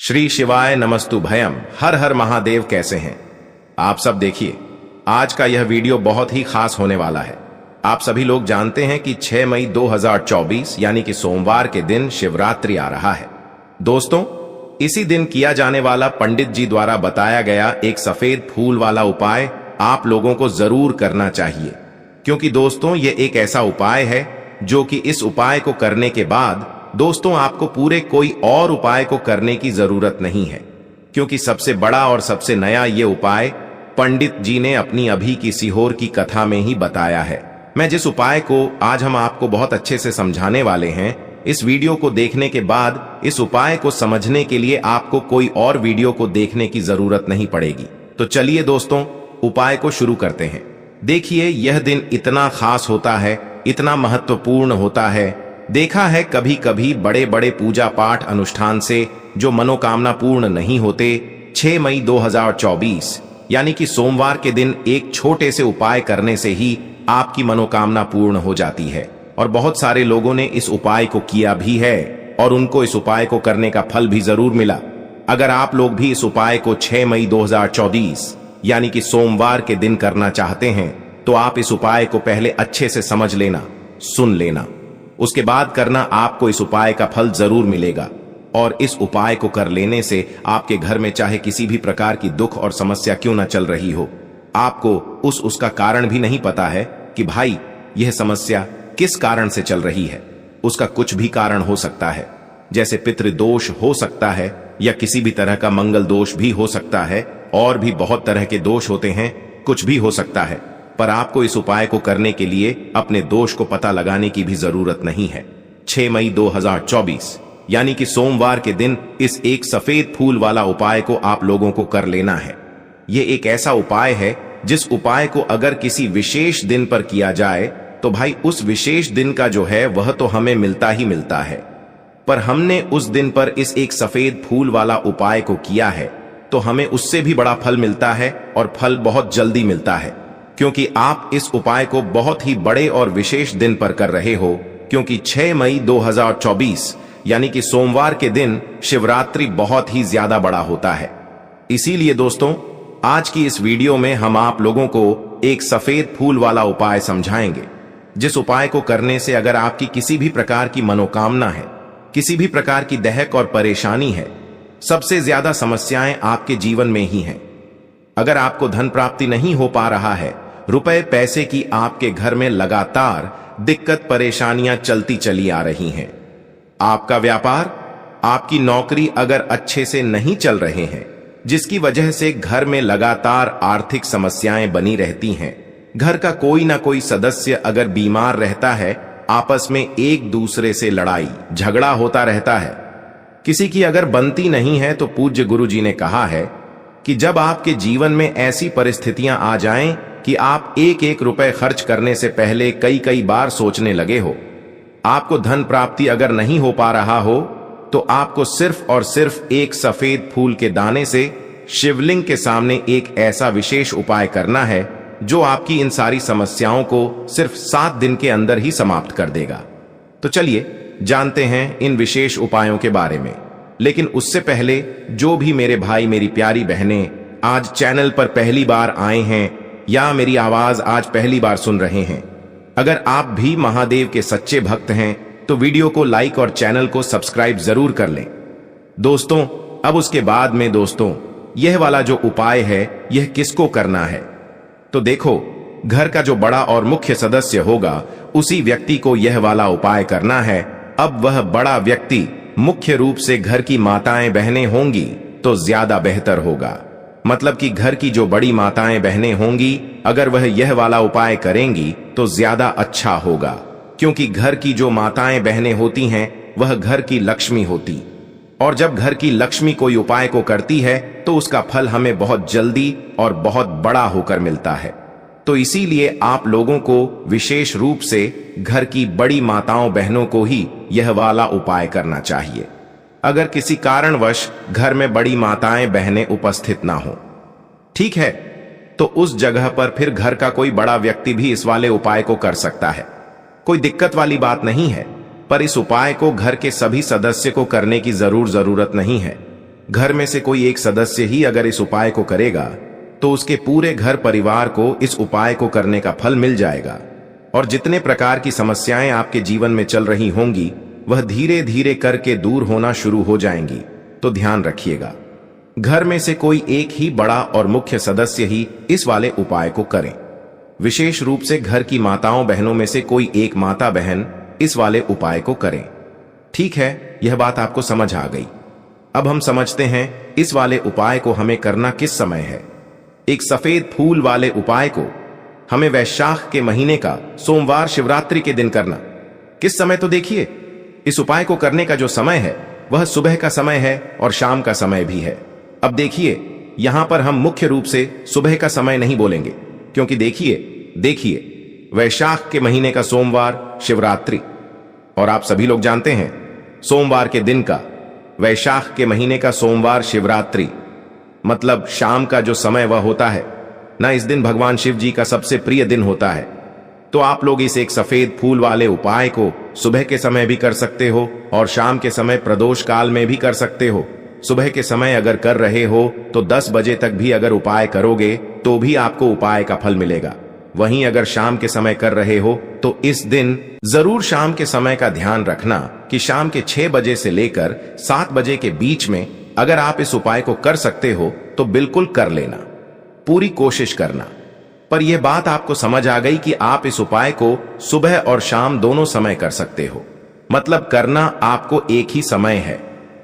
श्री शिवाय नमस्तु भयम। हर हर महादेव। कैसे हैं आप सब? देखिए, आज का यह वीडियो बहुत ही खास होने वाला है। आप सभी लोग जानते हैं कि 6 मई 2024 यानी कि सोमवार के दिन शिवरात्रि आ रहा है। दोस्तों, इसी दिन किया जाने वाला पंडित जी द्वारा बताया गया एक सफेद फूल वाला उपाय आप लोगों को जरूर करना चाहिए, क्योंकि दोस्तों ये एक ऐसा उपाय है जो कि इस उपाय को करने के बाद दोस्तों आपको पूरे कोई और उपाय को करने की जरूरत नहीं है, क्योंकि सबसे बड़ा और सबसे नया ये उपाय पंडित जी ने अपनी अभी की सीहोर की कथा में ही बताया है। मैं जिस उपाय को आज हम आपको बहुत अच्छे से समझाने वाले हैं, इस वीडियो को देखने के बाद इस उपाय को समझने के लिए आपको कोई और वीडियो को देखने की जरूरत नहीं पड़ेगी। तो चलिए दोस्तों, उपाय को शुरू करते हैं। देखिए, यह दिन इतना खास होता है, इतना महत्वपूर्ण होता है। देखा है कभी कभी बड़े बड़े पूजा पाठ अनुष्ठान से जो मनोकामना पूर्ण नहीं होते, 6 मई 2024 यानी कि सोमवार के दिन एक छोटे से उपाय करने से ही आपकी मनोकामना पूर्ण हो जाती है। और बहुत सारे लोगों ने इस उपाय को किया भी है और उनको इस उपाय को करने का फल भी जरूर मिला। अगर आप लोग भी इस उपाय को 6 मई 2024 यानी कि सोमवार के दिन करना चाहते हैं, तो आप इस उपाय को पहले अच्छे से समझ लेना, सुन लेना, उसके बाद करना। आपको इस उपाय का फल जरूर मिलेगा। और इस उपाय को कर लेने से आपके घर में चाहे किसी भी प्रकार की दुख और समस्या क्यों न चल रही हो, आपको उसका कारण भी नहीं पता है कि भाई यह समस्या किस कारण से चल रही है। उसका कुछ भी कारण हो सकता है, जैसे पितृदोष हो सकता है या किसी भी तरह का मंगल दोष भी हो सकता है, और भी बहुत तरह के दोष होते हैं, कुछ भी हो सकता है। पर आपको इस उपाय को करने के लिए अपने दोष को पता लगाने की भी जरूरत नहीं है। 6 मई 2024 यानी कि सोमवार के दिन इस एक सफेद फूल वाला उपाय को आप लोगों को कर लेना है। यह एक ऐसा उपाय है जिस उपाय को अगर किसी विशेष दिन पर किया जाए तो भाई उस विशेष दिन का जो है वह तो हमें मिलता ही मिलता है। पर हमने उस दिन पर इस एक सफेद फूल वाला उपाय को किया है तो हमें उससे भी बड़ा फल मिलता है, और फल बहुत जल्दी मिलता है, क्योंकि आप इस उपाय को बहुत ही बड़े और विशेष दिन पर कर रहे हो। क्योंकि 6 मई 2024 यानी कि सोमवार के दिन शिवरात्रि बहुत ही ज्यादा बड़ा होता है। इसीलिए दोस्तों, आज की इस वीडियो में हम आप लोगों को एक सफेद फूल वाला उपाय समझाएंगे, जिस उपाय को करने से अगर आपकी किसी भी प्रकार की मनोकामना है, किसी भी प्रकार की दहक और परेशानी है, सबसे ज्यादा समस्याएं आपके जीवन में ही हैं। अगर आपको धन प्राप्ति नहीं हो पा रहा है, रुपए पैसे की आपके घर में लगातार दिक्कत परेशानियां चलती चली आ रही हैं, आपका व्यापार, आपकी नौकरी अगर अच्छे से नहीं चल रहे हैं, जिसकी वजह से घर में लगातार आर्थिक समस्याएं बनी रहती हैं, घर का कोई ना कोई सदस्य अगर बीमार रहता है, आपस में एक दूसरे से लड़ाई झगड़ा होता रहता है, किसी की अगर बनती नहीं है, तो पूज्य गुरु जी ने कहा है कि जब आपके जीवन में ऐसी परिस्थितियां आ जाएं कि आप एक एक रुपए खर्च करने से पहले कई कई बार सोचने लगे हो, आपको धन प्राप्ति अगर नहीं हो पा रहा हो, तो आपको सिर्फ और सिर्फ एक सफेद फूल के दाने से शिवलिंग के सामने एक ऐसा विशेष उपाय करना है जो आपकी इन सारी समस्याओं को सिर्फ 7 दिन के अंदर ही समाप्त कर देगा। तो चलिए जानते हैं इन विशेष उपायों के बारे में। लेकिन उससे पहले जो भी मेरे भाई मेरी प्यारी बहनें आज चैनल पर पहली बार आए हैं या मेरी आवाज आज पहली बार सुन रहे हैं, अगर आप भी महादेव के सच्चे भक्त हैं तो वीडियो को लाइक और चैनल को सब्सक्राइब जरूर कर लें। दोस्तों, अब उसके बाद में दोस्तों यह वाला जो उपाय है यह किसको करना है, तो देखो, घर का जो बड़ा और मुख्य सदस्य होगा उसी व्यक्ति को यह वाला उपाय करना है। अब वह बड़ा व्यक्ति मुख्य रूप से घर की माताएं बहनें होंगी तो ज्यादा बेहतर होगा। मतलब कि घर की जो बड़ी माताएं बहनें होंगी, अगर वह यह वाला उपाय करेंगी तो ज्यादा अच्छा होगा, क्योंकि घर की जो माताएं बहनें होती हैं वह घर की लक्ष्मी होती, और जब घर की लक्ष्मी कोई उपाय को करती है तो उसका फल हमें बहुत जल्दी और बहुत बड़ा होकर मिलता है। तो इसीलिए आप लोगों को विशेष रूप से घर की बड़ी माताओं बहनों को ही यह वाला उपाय करना चाहिए। अगर किसी कारणवश घर में बड़ी माताएं बहनें उपस्थित ना हो, ठीक है, तो उस जगह पर फिर घर का कोई बड़ा व्यक्ति भी इस वाले उपाय को कर सकता है। कोई दिक्कत वाली बात नहीं है, पर इस उपाय को घर के सभी सदस्य को करने की जरूरत नहीं है। घर में से कोई एक सदस्य ही अगर इस उपाय को करेगा तो उसके पूरे घर परिवार को इस उपाय को करने का फल मिल जाएगा और जितने प्रकार की समस्याएं आपके जीवन में चल रही होंगी वह धीरे धीरे करके दूर होना शुरू हो जाएंगी। तो ध्यान रखिएगा, घर में से कोई एक ही बड़ा और मुख्य सदस्य ही इस वाले उपाय को करें। विशेष रूप से घर की माताओं बहनों में से कोई एक माता बहन इस वाले उपाय को करें। ठीक है, यह बात आपको समझ आ गई। अब हम समझते हैं इस वाले उपाय को हमें करना किस समय है। एक सफेद फूल वाले उपाय को हमें वैशाख के महीने का सोमवार शिवरात्रि के दिन करना। किस समय, तो देखिए, इस उपाय को करने का जो समय है वह सुबह का समय है और शाम का समय भी है। अब देखिए, यहां पर हम मुख्य रूप से सुबह का समय नहीं बोलेंगे, क्योंकि देखिए वैशाख के महीने का सोमवार शिवरात्रि, और आप सभी लोग जानते हैं सोमवार के दिन का, वैशाख के महीने का सोमवार शिवरात्रि मतलब शाम का जो समय वह होता है ना, इस दिन भगवान शिव जी का सबसे प्रिय दिन होता है। तो आप लोग इस एक सफेद फूल वाले उपाय को सुबह के समय भी कर सकते हो और शाम के समय प्रदोष काल में भी कर सकते हो। सुबह के समय अगर कर रहे हो तो 10 बजे तक भी अगर उपाय करोगे तो भी आपको उपाय का फल मिलेगा। वहीं अगर शाम के समय कर रहे हो तो इस दिन जरूर शाम के समय का ध्यान रखना कि शाम के 6 बजे से लेकर 7 बजे के बीच में अगर आप इस उपाय को कर सकते हो तो बिल्कुल कर लेना, पूरी कोशिश करना। पर यह बात आपको समझ आ गई कि आप इस उपाय को सुबह और शाम दोनों समय कर सकते हो, मतलब करना आपको एक ही समय है।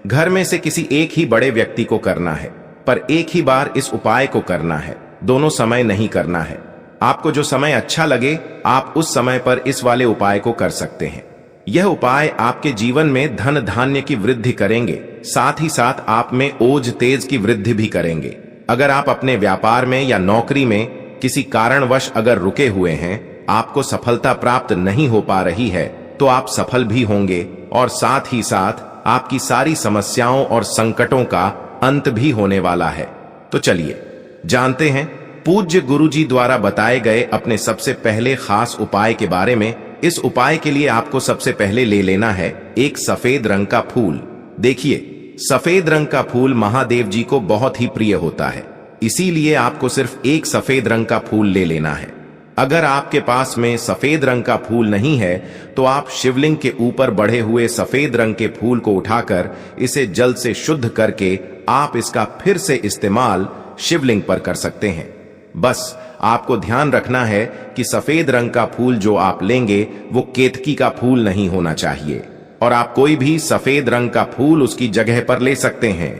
घर में से किसी एक ही बड़े व्यक्ति को करना है, पर एक ही बार इस उपाय को करना है, दोनों समय नहीं करना है। आपको जो समय अच्छा लगे आप उस समय पर इस वाले उपाय को कर सकते हैं। यह उपाय आपके जीवन में धन धान्य की वृद्धि करेंगे, साथ ही साथ आप में ओज तेज की वृद्धि भी करेंगे। अगर आप अपने व्यापार में या नौकरी में किसी कारणवश अगर रुके हुए हैं, आपको सफलता प्राप्त नहीं हो पा रही है, तो आप सफल भी होंगे और साथ ही साथ आपकी सारी समस्याओं और संकटों का अंत भी होने वाला है। तो चलिए जानते हैं पूज्य गुरुजी द्वारा बताए गए अपने सबसे पहले खास उपाय के बारे में। इस उपाय के लिए आपको सबसे पहले ले लेना है एक सफेद रंग का फूल। देखिए, सफेद रंग का फूल महादेव जी को बहुत ही प्रिय होता है, इसीलिए आपको सिर्फ एक सफेद रंग का फूल ले लेना है। अगर आपके पास में सफेद रंग का फूल नहीं है तो आप शिवलिंग के ऊपर बढ़े हुए सफेद रंग के फूल को उठाकर इसे जल से शुद्ध करके आप इसका फिर से इस्तेमाल शिवलिंग पर कर सकते हैं। बस आपको ध्यान रखना है कि सफेद रंग का फूल जो आप लेंगे वो केतकी का फूल नहीं होना चाहिए, और आप कोई भी सफेद रंग का फूल उसकी जगह पर ले सकते हैं।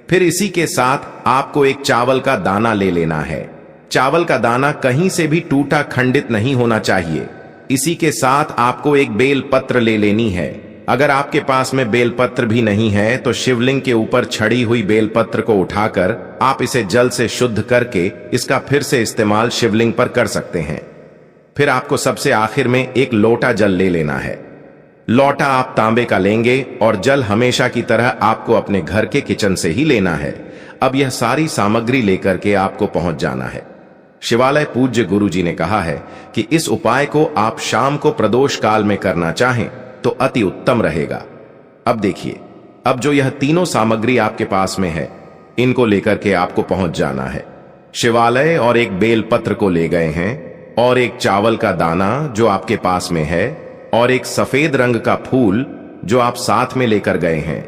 फिर इसी के साथ आपको एक चावल का दाना ले लेना है। चावल का दाना कहीं से भी टूटा खंडित नहीं होना चाहिए। इसी के साथ आपको एक बेल पत्र ले लेनी है। अगर आपके पास में बेलपत्र भी नहीं है तो शिवलिंग के ऊपर छड़ी हुई बेलपत्र को उठाकर आप इसे जल से शुद्ध करके इसका फिर से इस्तेमाल शिवलिंग पर कर सकते हैं। फिर आपको सबसे आखिर में एक लोटा जल ले लेना है। लोटा आप तांबे का लेंगे और जल हमेशा की तरह आपको अपने घर के किचन से ही लेना है। अब यह सारी सामग्री लेकर के आपको पहुंच जाना है शिवालय। पूज्य गुरु जी ने कहा है कि इस उपाय को आप शाम को प्रदोष काल में करना चाहें तो अति उत्तम रहेगा। अब देखिए, अब जो यह तीनों सामग्री आपके पास में है, इनको लेकर के आपको पहुंच जाना है शिवालय, और एक बेलपत्र को ले गए हैं, और एक चावल का दाना जो आपके पास में है, और एक सफेद रंग का फूल जो आप साथ में लेकर गए हैं।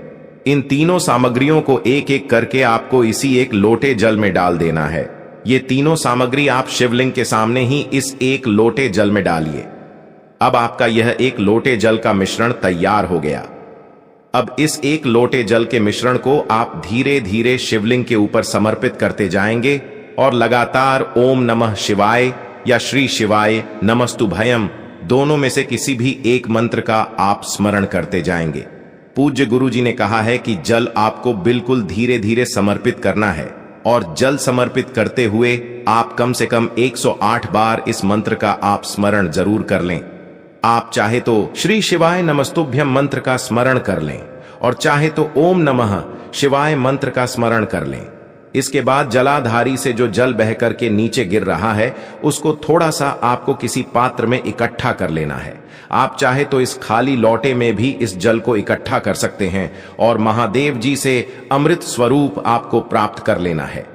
इन तीनों सामग्रियों को एक एक करके आपको इसी एक लोटे जल में डाल देना है। ये तीनों सामग्री आप शिवलिंग के सामने ही इस एक लोटे जल में डालिए। अब आपका यह एक लोटे जल का मिश्रण तैयार हो गया। अब इस एक लोटे जल के मिश्रण को आप धीरे धीरे शिवलिंग के ऊपर समर्पित करते जाएंगे और लगातार ओम नमः शिवाय या श्री शिवाय नमस्तुभयम दोनों में से किसी भी एक मंत्र का आप स्मरण करते जाएंगे। पूज्य गुरु जी ने कहा है कि जल आपको बिल्कुल धीरे धीरे समर्पित करना है, और जल समर्पित करते हुए आप कम से कम 108 बार इस मंत्र का आप स्मरण जरूर कर लें। आप चाहे तो श्री शिवाय नमस्तुभ्यम मंत्र का स्मरण कर लें, और चाहे तो ओम नमः शिवाय मंत्र का स्मरण कर लें। इसके बाद जलाधारी से जो जल बहकर के नीचे गिर रहा है उसको थोड़ा सा आपको किसी पात्र में इकट्ठा कर लेना है। आप चाहे तो इस खाली लोटे में भी इस जल को इकट्ठा कर सकते हैं और महादेव जी से अमृत स्वरूप आपको प्राप्त कर लेना है।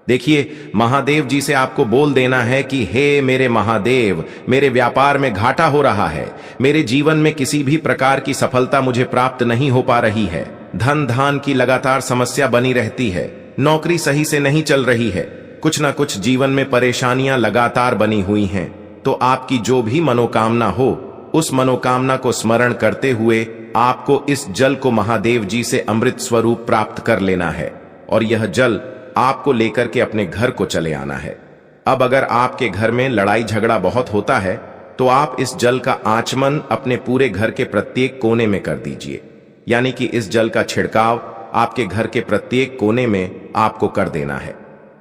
देखिए, महादेव जी से आपको बोल देना है कि हे मेरे महादेव, मेरे व्यापार में घाटा हो रहा है, मेरे जीवन में किसी भी प्रकार की सफलता मुझे प्राप्त नहीं हो पा रही है, धन धान की लगातार समस्या बनी रहती है, नौकरी सही से नहीं चल रही है, कुछ ना कुछ जीवन में परेशानियां लगातार बनी हुई हैं। तो आपकी जो भी मनोकामना हो, उस मनोकामना को स्मरण करते हुए आपको इस जल को महादेव जी से अमृत स्वरूप प्राप्त कर लेना है और यह जल आपको लेकर के अपने घर को चले आना है। अब अगर आपके घर में लड़ाई झगड़ा बहुत होता है तो आप इस जल का आचमन अपने पूरे घर के प्रत्येक कोने में कर दीजिए, यानी कि इस जल का छिड़काव आपके घर के प्रत्येक कोने में आपको कर देना है।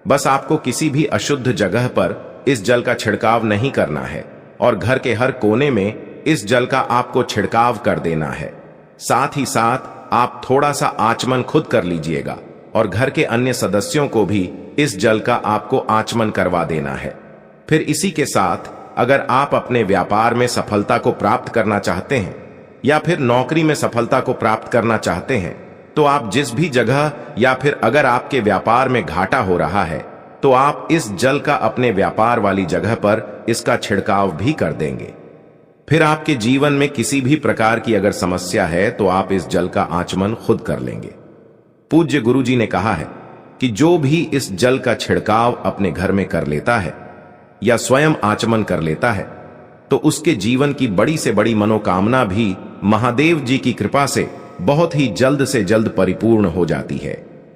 बस आपको किसी भी अशुद्ध जगह पर इस जल का छिड़काव नहीं करना है और घर के हर कोने में इस जल का आपको छिड़काव कर देना है। साथ ही साथ आप थोड़ा सा आचमन खुद कर लीजिएगा और घर के अन्य सदस्यों को भी इस जल का आपको आचमन करवा देना है। फिर इसी के साथ अगर आप अपने व्यापार में सफलता को प्राप्त करना चाहते हैं या फिर नौकरी में सफलता को प्राप्त करना चाहते हैं तो आप जिस भी जगह या फिर अगर आपके व्यापार में घाटा हो रहा है तो आप इस जल का अपने व्यापार वाली जगह पर इसका छिड़काव भी कर देंगे। फिर आपके जीवन में किसी भी प्रकार की अगर समस्या है तो आप इस जल का आचमन खुद कर लेंगे। पूज्य गुरुजी ने कहा है कि जो भी इस जल का छिड़काव अपने घर में कर लेता है या स्वयं आचमन कर लेता है तो उसके जीवन की बड़ी से बड़ी मनोकामना भी महादेव जी की कृपा से बहुत ही जल्द से जल्द परिपूर्ण हो जाती है।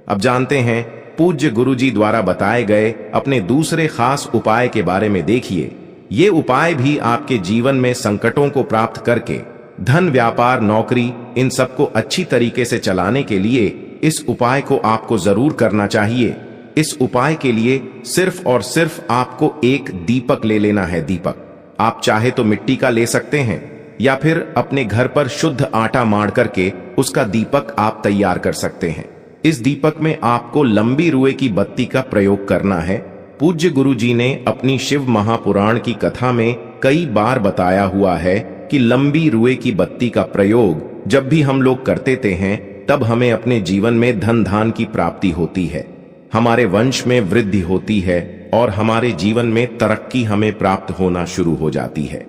अब जानते हैं पूज्य गुरुजी द्वारा बताए गए अपने दूसरे खास उपाय के बारे में। देखिए, ये उपाय भी आपके जीवन में संकटों को प्राप्त करके धन, व्यापार, नौकरी, इन सबको अच्छी तरीके से चलाने के लिए इस उपाय को आपको जरूर करना चाहिए। इस उपाय के लिए सिर्फ और सिर्फ आपको एक दीपक ले लेना है। दीपक आप चाहे तो मिट्टी का ले सकते हैं या फिर अपने घर पर शुद्ध आटा मार करके उसका दीपक आप तैयार कर सकते हैं। इस दीपक में आपको लंबी रुए की बत्ती का प्रयोग करना है। पूज्य गुरुजी ने अपनी शिव महापुराण की कथा में कई बार बताया हुआ है कि लंबी रुए की बत्ती का प्रयोग जब भी हम लोग करते हैं तब हमें अपने जीवन में धन धान की प्राप्ति होती है, हमारे वंश में वृद्धि होती है और हमारे जीवन में तरक्की हमें प्राप्त होना शुरू हो जाती है।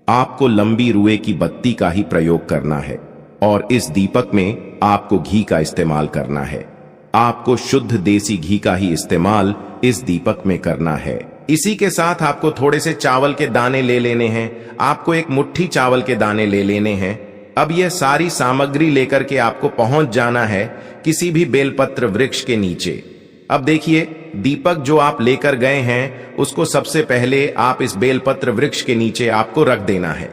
आपको लंबी रुए की बत्ती का ही प्रयोग करना है और इस दीपक में आपको घी का इस्तेमाल करना है। आपको शुद्ध देसी घी का ही इस्तेमाल इस दीपक में करना है। इसी के साथ आपको थोड़े से चावल के दाने ले लेने हैं। आपको एक मुट्ठी चावल के दाने ले लेने हैं। अब यह सारी सामग्री लेकर के आपको पहुंच जाना है किसी भी बेलपत्र वृक्ष के नीचे। अब देखिए, दीपक जो आप लेकर गए हैं उसको सबसे पहले आप इस बेलपत्र वृक्ष के नीचे आपको रख देना है।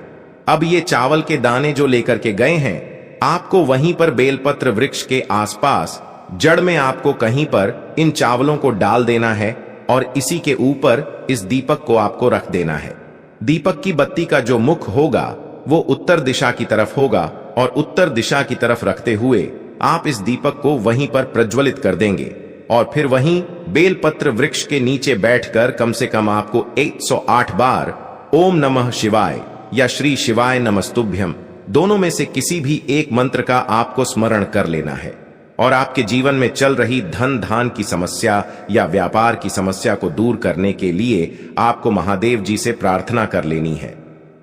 अब ये चावल के दाने जो लेकर के गए हैं आपको वहीं पर बेलपत्र वृक्ष के आसपास जड़ में आपको कहीं पर इन चावलों को डाल देना है और इसी के ऊपर इस दीपक को आपको रख देना है। दीपक की बत्ती का जो मुख होगा वो उत्तर दिशा की तरफ होगा और उत्तर दिशा की तरफ रखते हुए आप इस दीपक को वहीं पर प्रज्वलित कर देंगे और फिर वहीं बेलपत्र वृक्ष के नीचे बैठकर कम से कम आपको 108 बार ओम नमः शिवाय या श्री शिवाय नमस्तुभ्यम दोनों में से किसी भी एक मंत्र का आपको स्मरण कर लेना है और आपके जीवन में चल रही धन धान की समस्या या व्यापार की समस्या को दूर करने के लिए आपको महादेव जी से प्रार्थना कर लेनी है।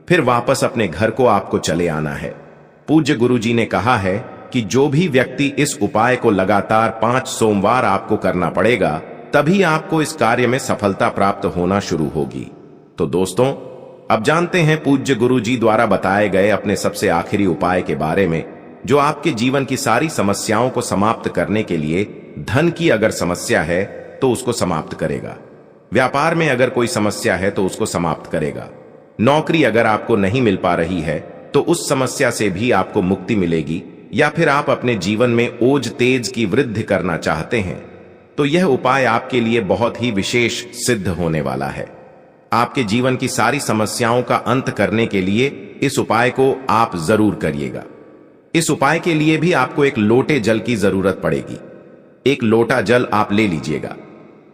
फिर वापस अपने घर को आपको चले आना है। पूज्य गुरुजी ने कहा है कि जो भी व्यक्ति इस उपाय को लगातार 5 सोमवार आपको करना पड़ेगा तभी आपको इस कार्य में सफलता प्राप्त होना शुरू होगी। तो दोस्तों, अब जानते हैं पूज्य गुरुजी द्वारा बताए गए अपने सबसे आखिरी उपाय के बारे में जो आपके जीवन की सारी समस्याओं को समाप्त करने के लिए, धन की अगर समस्या है तो उसको समाप्त करेगा, व्यापार में अगर कोई समस्या है तो उसको समाप्त करेगा, नौकरी अगर आपको नहीं मिल पा रही है तो उस समस्या से भी आपको मुक्ति मिलेगी, या फिर आप अपने जीवन में ओज तेज की वृद्धि करना चाहते हैं तो यह उपाय आपके लिए बहुत ही विशेष सिद्ध होने वाला है। आपके जीवन की सारी समस्याओं का अंत करने के लिए इस उपाय को आप जरूर करिएगा। इस उपाय के लिए भी आपको एक लोटे जल की जरूरत पड़ेगी। एक लोटा जल आप ले लीजिएगा।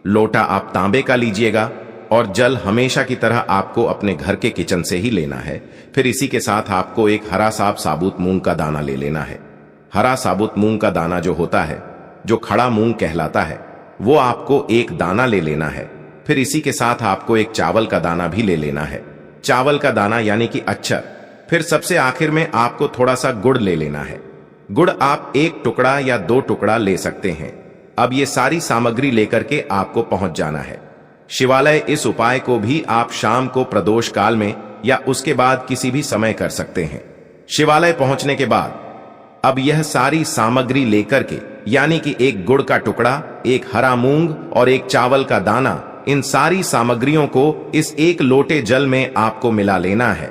लोटा आप तांबे का लीजिएगा और जल हमेशा की तरह आपको अपने घर के किचन से ही लेना है। फिर इसी के साथ आपको एक हरा साबुत मूंग का दाना ले लेना है। हरा साबुत मूंग का दाना जो होता है, जो खड़ा मूंग कहलाता है, वो आपको एक दाना ले लेना है। फिर इसी के साथ आपको एक चावल का दाना भी ले लेना है। चावल का दाना यानी कि अक्षर। फिर सबसे आखिर में आपको थोड़ा सा गुड़ ले लेना है। गुड़ आप 1 टुकड़ा या 2 टुकड़ा ले सकते हैं। अब ये सारी सामग्री लेकर के आपको पहुंच जाना है शिवालय। इस उपाय को भी आप शाम को प्रदोष काल में या उसके बाद किसी भी समय कर सकते हैं। शिवालय पहुंचने के बाद अब यह सारी सामग्री लेकर के, यानी कि एक गुड़ का टुकड़ा, एक हरा मूंग और एक चावल का दाना, इन सारी सामग्रियों को इस 1 लोटे जल में आपको मिला लेना है।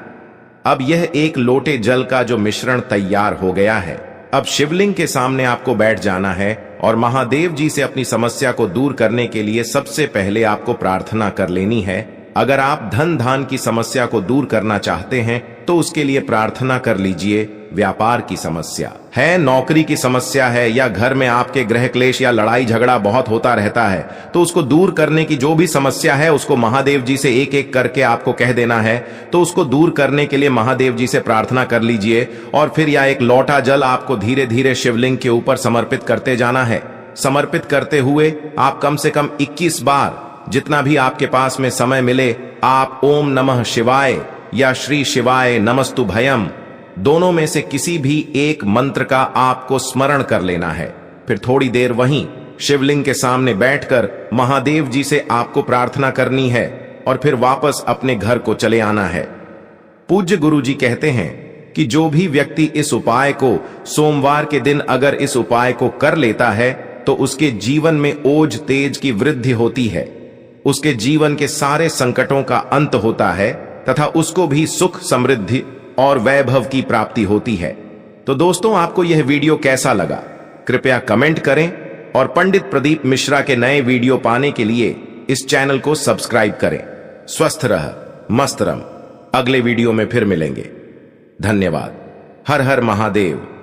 अब यह 1 लोटे जल का जो मिश्रण तैयार हो गया है, अब शिवलिंग के सामने आपको बैठ जाना है और महादेव जी से अपनी समस्या को दूर करने के लिए सबसे पहले आपको प्रार्थना कर लेनी है। अगर आप धन धान की समस्या को दूर करना चाहते हैं तो उसके लिए प्रार्थना कर लीजिए। व्यापार की समस्या है, नौकरी की समस्या है, या घर में आपके गृह क्लेश या लड़ाई झगड़ा बहुत होता रहता है, तो उसको दूर करने की जो भी समस्या है उसको महादेव जी से एक एक करके आपको कह देना है। तो उसको दूर करने के लिए महादेव जी से प्रार्थना कर लीजिए और फिर यह 1 लोटा जल आपको धीरे धीरे शिवलिंग के ऊपर समर्पित करते जाना है। समर्पित करते हुए आप कम से कम 21 बार, जितना भी आपके पास में समय मिले, आप ओम नमः शिवाय या श्री शिवाय नमस्तु भयम, दोनों में से किसी भी एक मंत्र का आपको स्मरण कर लेना है। फिर थोड़ी देर वहीं शिवलिंग के सामने बैठकर महादेव जी से आपको प्रार्थना करनी है और फिर वापस अपने घर को चले आना है। पूज्य गुरु जी कहते हैं कि जो भी व्यक्ति इस उपाय को सोमवार के दिन अगर इस उपाय को कर लेता है तो उसके जीवन में ओज तेज की वृद्धि होती है, उसके जीवन के सारे संकटों का अंत होता है तथा उसको भी सुख, समृद्धि और वैभव की प्राप्ति होती है। तो दोस्तों, आपको यह वीडियो कैसा लगा कृपया कमेंट करें और पंडित प्रदीप मिश्रा के नए वीडियो पाने के लिए इस चैनल को सब्सक्राइब करें। स्वस्थ रह, मस्त रम। अगले वीडियो में फिर मिलेंगे। धन्यवाद। हर हर महादेव।